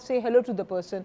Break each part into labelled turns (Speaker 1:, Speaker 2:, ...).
Speaker 1: say hello to the person,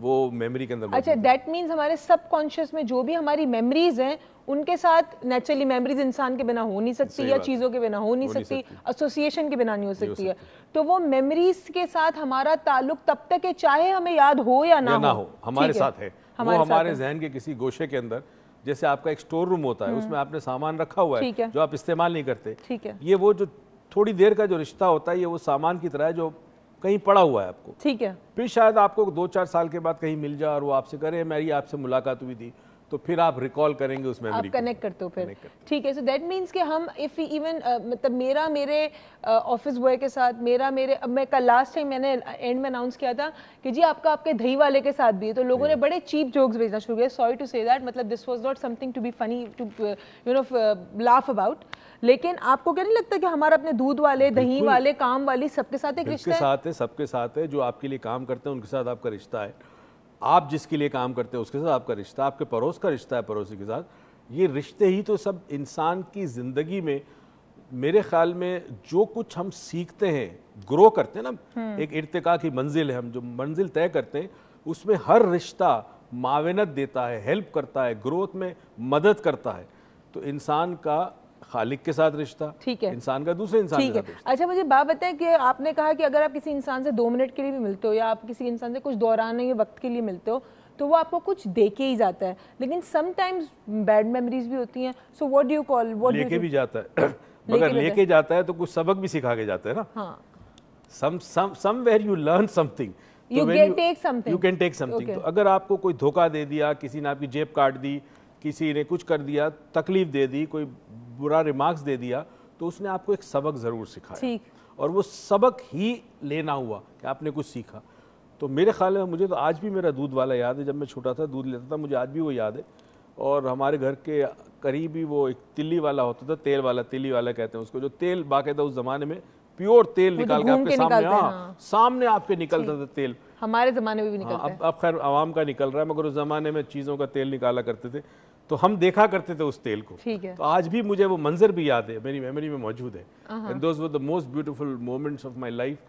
Speaker 2: وہ memory کے اندر
Speaker 1: اچھا دیٹ مینس ہمارے سب کانشیس میں جو بھی ہماری میموریز ہیں ان کے ساتھ نیچرلی میموریز انسان کے بنا ہو نہیں سکتی یا چیزوں کے بنا ہو نہیں سکتی, ایسوسیشن کے بنا نہیں ہو سکتی ہے, تو وہ میموریز کے ساتھ ہمارا تعلق تب تک ہے چاہے ہمیں یاد ہو یا نہ ہو,
Speaker 2: ہمارے ساتھ ہے, وہ ہمارے ذہن کے کسی گوشے کے اندر, جیسے آپ کا ایک سٹور روم ہوتا ہے اس میں آپ نے سامان رکھا ہوا ہے جو آپ استعمال نہیں کرتے, یہ وہ جو تھوڑی دیر کا جو رشتہ ہوتا ہے یہ وہ سامان کی طرح ہے جو کہیں پڑا ہوا ہے آپ کو,
Speaker 1: ٹھیک ہے,
Speaker 2: پھر شاید آپ کو 2-4 سال کے بعد کہیں مل جائے اور وہ آپ سے کرے میری آپ سے ملاقات ہوئی تھی, تو پھر آپ ریکال کریں گے اس میموری کو,
Speaker 1: آپ کنیکٹ کرتے ہو پھر, ٹھیک ہے. سو دیٹ مینس کہ ہم اف ایون مطلب میرا میرے آفس بوائے کے ساتھ, اب میں کل لاسٹ ٹائم میں نے اینڈ میں اناؤنس کیا تھا کہ جی آپ کا آپ کے دہی والے کے ساتھ بھی ہے, تو لوگوں نے بڑے چیپ جوکس بھیجنا شروع کیا, سوری ٹو سے دیٹ, مطلب this was not something to be funny to you know laugh about, لیکن آپ کو کیا نہیں لگتا کہ ہمارا اپنے دودھ والے, دہی والے, کام والی سب کے ساتھ ایک رشتہ ہے؟
Speaker 2: سب کے ساتھ ہے, جو آپ کے لیے کام کرتے ہیں ان کے ساتھ آپ کا رشتہ ہے, آپ جس کے لیے کام کرتے ہیں اس کے ساتھ آپ کا رشتہ, آپ کے پڑوس کا رشتہ ہے پڑوسی کے ساتھ, یہ رشتے ہی تو سب انسان کی زندگی میں میرے خیال میں جو کچھ ہم سیکھتے ہیں, گرو کرتے ہیں نا, ایک ارتقاء کی منزل ہے, ہم جو منزل طے کرتے ہیں اس میں ہر رشتہ معاونت دیتا ہے, ہیلپ کرتا ہے, گروتھ میں مدد کرتا ہے, تو انسان کا خالق کے ساتھ رشتہ, انسان کا دوسرے انسان کے ساتھ رشتہ.
Speaker 1: اچھا مجھے بات بتائیں کہ آپ نے کہا کہ اگر آپ کسی انسان سے 2 منٹ کے لیے بھی ملتے ہو یا آپ کسی انسان سے کچھ دوران وقت کے لیے ملتے ہو تو وہ آپ کو کچھ دے کے ہی جاتا ہے, لیکن سم ٹائمز بیڈ میموریز بھی ہوتی ہیں, so what do you call,
Speaker 2: لے کے بھی جاتا ہے, مگر لے کے جاتا ہے تو کچھ سبق بھی سکھا کے جاتا ہے نا, somewhere you learn something,
Speaker 1: you can take something.
Speaker 2: تو اگر آپ کو کوئی دھوکہ دے دیا, کسی نے آپ کی جیب کاٹ دی, کسی نے کچھ کر دیا, تکلیف دے دی, کوئی برا ریمارکس دے دیا, تو اس نے آپ کو ایک سبق ضرور سکھایا, اور وہ سبق ہی لینا ہوا کہ آپ نے کچھ سیکھا. تو میرے خیال میں مجھے تو آج بھی میرا دودھ والا یاد ہے, جب میں چھوٹا تھا دودھ لیتا تھا, مجھے آج بھی وہ یاد ہے, اور ہمارے گھر کے قریب ہی وہ ایک تلی والا ہوتا تھا, تیل والا, تلی والا کہتے ہیں اس کو, جو تیل باقاعدہ اس زمانے میں پیور تیل نکال کے آپ کے سامنے آپ کے نکلتا تھا تیل,
Speaker 1: ہمارے زمانے میں بھی نکلتا ہے,
Speaker 2: اب خیر عوام کا نکل رہا ہے, مگر اس زمانے میں چیزوں کا تیل نکالا کرتے تھے, تو ہم دیکھا کرتے تھے اس تیل کو, تو آج بھی مجھے وہ منظر بھی یاد ہے, میری میموری میں موجود ہے. And those were the most beautiful moments of my life,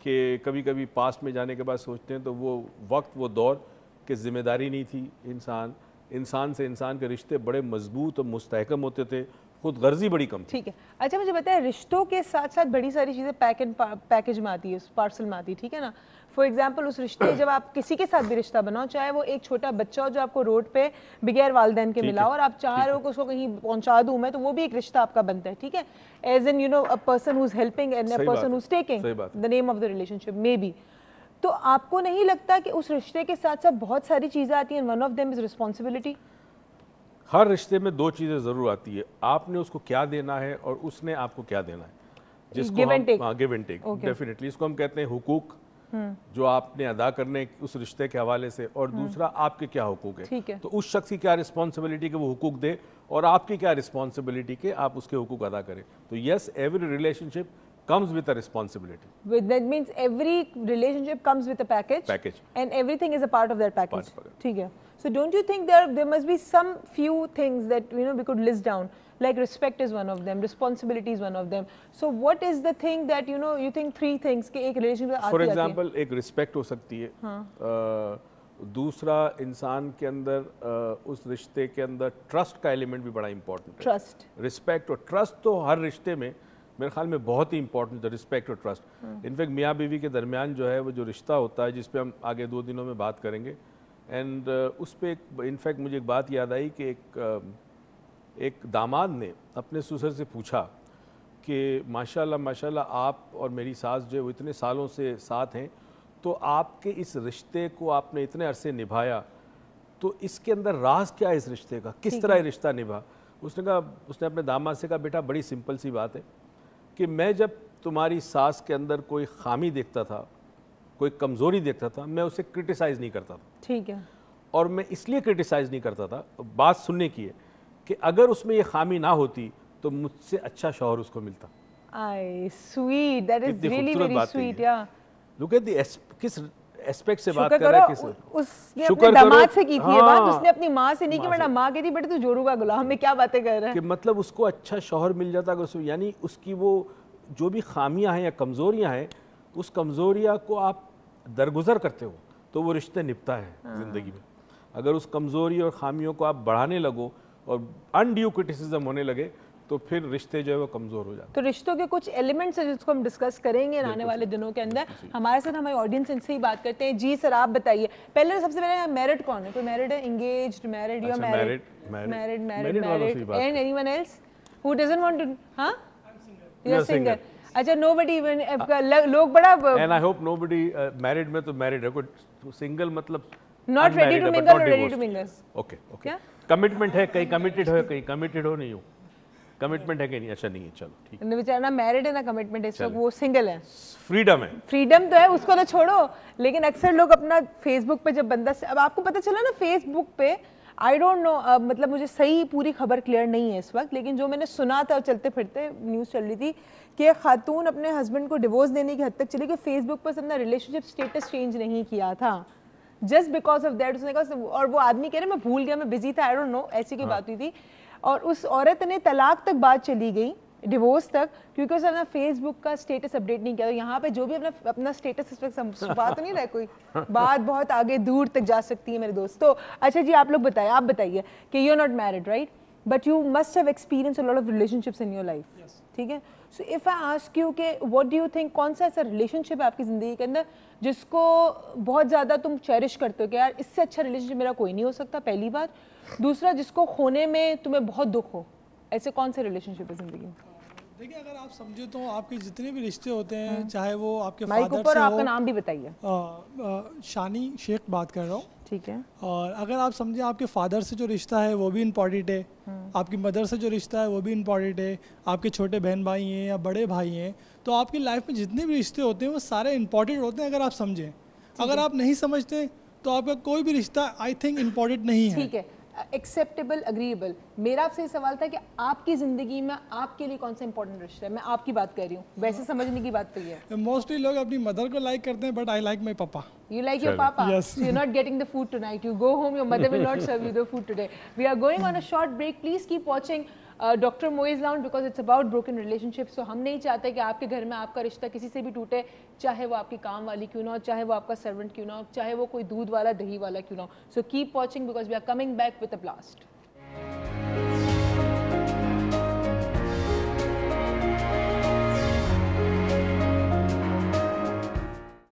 Speaker 2: کہ کبھی کبھی پاسٹ میں جانے کے بعد سوچتے ہیں تو وہ وقت, وہ دور کہ ذمہ داری نہیں تھی, انسان سے انسان کے رشتے بڑے مضبوط اور مستحکم ہوتے تھے, خود غرضی بڑی کم تھی.
Speaker 1: ٹھیک ہے. اچھا مجھے بتائیں, رشتوں کے ساتھ ساتھ بڑی ساری چیزیں پیکج میں آتی ہے, پارسل میں آتی ہے, ٹھیک ہے نا. فار ایگزامپل اس رشتے, جب آپ کسی کے ساتھ بھی رشتہ بناؤ, چاہے وہ ایک چھوٹا بچہ ہو جو آپ کو روڈ پہ بغیر والدین کے ملا ہو اور آپ چاہ رہے ہو کہ اس کو کہیں پہنچا دوں میں, تو وہ بھی ایک رشتہ آپ کا بنتا ہے, ٹھیک ہے, as in you know a person who is helping and a person who is taking the name of the relationship maybe. تو آپ کو نہیں لگتا کہ اس رشتے کے ساتھ ساتھ بہت ساری چیزیں آتی ہیں, one of them is responsibility?
Speaker 2: ہر رشتے میں 2 چیزیں ضرور آتی ہے, آپ نے اس کو کیا دینا ہے اور اس نے آپ کو کیا دینا ہے, جس کو گیو اینڈ ٹیک, ڈیفینیٹلی اس کو ہم کہتے ہیں حقوق, جو آپ نے ادا کرنے اس رشتے کے حوالے سے, اور دوسرا آپ کے کیا حقوق ہیں, تو اس شخص کی کیا رسپانسبلٹی کہ وہ حقوق دے, اور آپ کی کیا رسپانسبلٹی کہ آپ اس کے حقوق ادا کریں. تو yes, every relationship comes with a responsibility.
Speaker 1: That means every relationship comes with a package. And everything is a part of that package. ٹھیک ہے. So don't you think there must be some few things that we could list down, like respect is one of them, responsibility is one of them. So what is the thing that you think 3 things کہ ایک relationship میں آتی ہے؟
Speaker 2: For example, ایک respect ہو سکتی ہے, دوسرا انسان کے اندر اس رشتے کے اندر ٹرسٹ کا ایلیمنٹ بھی بڑا امپورٹنٹ ہے.
Speaker 1: ٹرسٹ,
Speaker 2: رسپیکٹ اور ٹرسٹ تو ہر رشتے میں میرے خیال میں بہت ہی امپورٹنٹ ہے, رسپیکٹ اور ٹرسٹ. انفیکٹ میاں بیوی کے درمیان جو ہے وہ جو رشتہ ہوتا ہے, جس پہ ہم آگے 2 دنوں میں بات کریں گے, اینڈ اس پہ انفیکٹ مجھے ایک بات یاد آئی کہ ایک داماد نے اپنے سسر سے پوچھا کہ ماشاءاللہ آپ اور میری ساس جو ہے وہ اتنے سالوں سے ساتھ ہیں, تو آپ کے اس رشتے کو آپ نے اتنے عرصے نبھایا, تو اس کے اندر راز کیا ہے اس رشتے کا, کس طرح یہ رشتہ نبھا. اس نے اپنے داماد سے کہا, بیٹا بڑی سمپل سی بات ہے کہ میں جب تمہاری ساس کے اندر کوئی خامی دیکھتا تھا, کوئی کمزوری دیکھتا تھا, میں اسے کرٹیسائز نہیں کرتا تھا.
Speaker 1: ٹھیک ہے.
Speaker 2: اور میں اس لیے کرٹیسائز نہیں کرتا تھا, بات سننے کی ہے, کہ اگر اس میں یہ خامی نہ ہوتی تو مجھ سے اچھا شوہر اس کو ملتا.
Speaker 1: sweet, that is really very sweet. yeah,
Speaker 2: look at the کس ایسپیکٹ سے بات کر رہا ہے, کس
Speaker 1: اس نے اپنے داماد سے کی تھی یہ بات, اس نے اپنی ماں سے نہیں کی, ورنہ ماں کہتی بیٹے تو جورو کا غلام میں کیا باتیں کر رہا ہے,
Speaker 2: کہ مطلب اس کو اچھا شوہر مل جاتا, یعنی اس کی وہ جو بھی خامیاں ہیں یا کمزوریاں ہیں, اس کمزوریاں کو آپ درگزر کرتے ہو, تو وہ رشتے نپتا ہے زندگی میں. اگر اس کمزوری اور خامیوں کو آپ بڑھانے لگو اور انڈیو کرٹیسزم ہونے لگے تو پھر رشتے جو ہے وہ کمزور ہو جاتے ہیں.
Speaker 1: تو رشتوں کے کچھ ایلیمنٹس ہیں جس کو ہم ڈسکس کریں گے آنے والے دنوں کے اندر. ہمارے ساتھ ہماری آڈینس ان سے ہی بات کرتے ہیں. جی سر آپ بتائیے پہلے سب سے پہلے میرڈ کون ہے؟ کوئی میرڈ ہے؟ انگیجڈ، میرڈ یا married? Married and anyone else who doesn't want to? ہاں یو آر سنگل. اچھا nobody even لوگ بڑا
Speaker 2: and I hope nobody married میں تو married ہے کوئی single مطلب
Speaker 1: not ready to mingle or ready to mingle.
Speaker 2: okay okay commitment ہے کہیں committed ہو کہیں committed ہو نہیں ہو commitment ہے کہ نہیں. اچھا نہیں ہے چلو ٹھیک ہے.
Speaker 1: بیچارہ نہ میرڈ ہے نہ کمٹمنٹ ہے اس وقت وہ سنگل ہے.
Speaker 2: فریڈم ہے.
Speaker 1: فریڈم تو ہے اس کو تو چھوڑو لیکن اکثر لوگ اپنا فیس بک پہ جب بندہ اب آپ کو پتہ چلا نا فیس بک پہ آئی ڈونٹ نو مطلب مجھے صحیح پوری خبر کلیئر نہیں ہے اس وقت لیکن جو میں نے سنا تھا چلتے پھرتے نیوز چل رہی تھی کہ خاتون اپنے ہسبینڈ کو ڈیورس دینے کی حد تک چلی کہ فیس بک پر اپنا ریلیشن شپ اسٹیٹس چینج نہیں کیا تھا جسٹ بیکاز آف دیٹ. اس نے کہا اور وہ آدمی کہہ رہے میں بھول گیا میں بزی تھا آئی ڈونٹ نو ایسی کوئی بات ہوئی تھی اور اس عورت نے طلاق تک بات چلی گئی ڈیورس تک کیونکہ اس نے اپنا فیس بک کا اسٹیٹس اپڈیٹ نہیں کیا. تو یہاں پہ جو بھی اپنا اسٹیٹس اس وقت بات نہیں رہا کوئی بات بہت آگے دور تک جا سکتی ہے میرے دوست. تو اچھا جی آپ لوگ بتائیں آپ بتائیے کہ you are not married right but you must have experience a lot of relationships in your life ٹھیک ہے. So if I ask you کہ واٹ ڈو یو تھنک کون سا ایسا ریلیشن شپ ہے آپ کی زندگی کے اندر جس کو بہت زیادہ تم چیرش کرتے ہو کہ یار اس سے اچھا ریلیشن شپ میرا کوئی نہیں ہو سکتا پہلی بات. دوسرا جس کو کھونے میں تمہیں بہت دکھ ہو ایسے کون سے ریلیشن شپ ہے زندگی میں؟
Speaker 3: دیکھیں اگر آپ سمجھے تو آپ کے جتنے بھی رشتے ہوتے ہیں چاہے وہ آپ کے
Speaker 1: مائک اوپر آپ کا نام بھی بتائیے.
Speaker 3: شانی شیخ بات کر رہا ہوں
Speaker 1: ٹھیک ہے.
Speaker 3: اور اگر آپ سمجھیں آپ کے فادر سے جو رشتہ ہے وہ بھی امپورٹنٹ ہے آپ کی مدر سے جو رشتہ ہے وہ بھی امپورٹنٹ ہے آپ کے چھوٹے بہن بھائی ہیں یا بڑے بھائی ہیں تو آپ کی لائف میں جتنے بھی رشتے ہوتے ہیں وہ سارے امپورٹنٹ ہوتے ہیں اگر آپ سمجھیں. اگر آپ نہیں سمجھتے تو آپ کا کوئی بھی رشتہ آئی تھنک امپورٹنٹ نہیں ہے.
Speaker 1: ٹھیک ہے ایکسیپٹیبل اگریبل. میرا آپ سے یہ سوال تھا کہ آپ کی زندگی میں آپ کے لیے کون سا امپورٹنٹ رشتہ ہے؟ میں آپ کی بات کر رہی ہوں ویسے سمجھنے کی بات کہی ہے.
Speaker 3: موسٹلی لوگ اپنی مدر کو لائک کرتے ہیں but I like my papa.
Speaker 1: You like your papa? Yes. So you're not getting the food tonight. You go home, your mother will not serve you the food today. We are going on a short break. Please keep watching Dr. Moiz Lounge because it's about broken relationships. So ہم نہیں چاہتے کہ آپ کے گھر میں آپ کا رشتہ کسی سے بھی ٹوٹے چاہے وہ آپ کی کام والی کیوں نہ ہو چاہے وہ آپ کا سرونٹ کیوں نہ ہو چاہے وہ کوئی دودھ والا دہی والا کیوں نہ ہو. So keep watching because we are coming back with a blast.